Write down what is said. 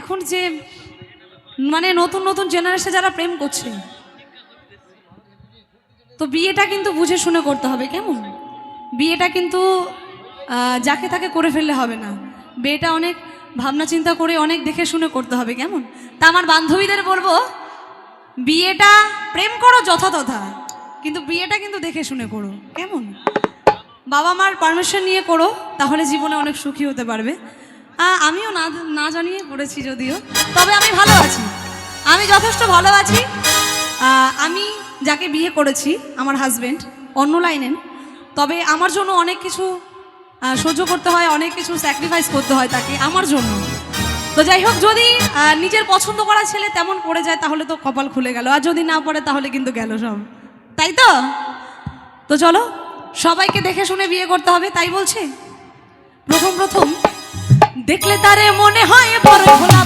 এখন যে মানে নতুন নতুন জেনারেশন যারা প্রেম করছে, তো বিয়েটা কিন্তু বুঝে শুনে করতে হবে। কেমন? বিয়েটা কিন্তু যাকে তাকে করে ফেললে হবে না। বিয়েটা অনেক ভাবনা চিন্তা করে অনেক দেখে শুনে করতে হবে। কেমন? তা আমার বান্ধবীদের বলবো, বিয়েটা প্রেম করো যথাতথা, কিন্তু বিয়েটা কিন্তু দেখে শুনে করো। কেমন? বাবা মার পারমিশন নিয়ে করো, তাহলে জীবনে অনেক সুখী হতে পারবে। আমিও না না জানিয়ে পড়েছি যদিও, তবে আমি ভালো আছি, আমি যথেষ্ট ভালো আছি। আমি যাকে বিয়ে করেছি, আমার হাজব্যান্ড অন্য লাইনের, তবে আমার জন্য অনেক কিছু সহ্য করতে হয়, অনেক কিছু স্যাক্রিফাইস করতে হয় তাকে আমার জন্য। তো যাই হোক, যদি নিজের পছন্দ করা ছেলে তেমন পড়ে যায় তাহলে তো কপাল খুলে গেল, আর যদি না পড়ে তাহলে কিন্তু গেল সব, তাই তো? তো চলো, সবাইকে দেখে শুনে বিয়ে করতে হবে, তাই বলছে। প্রথম প্রথম দেখলে তারে মনে হয় বড় ভোলা।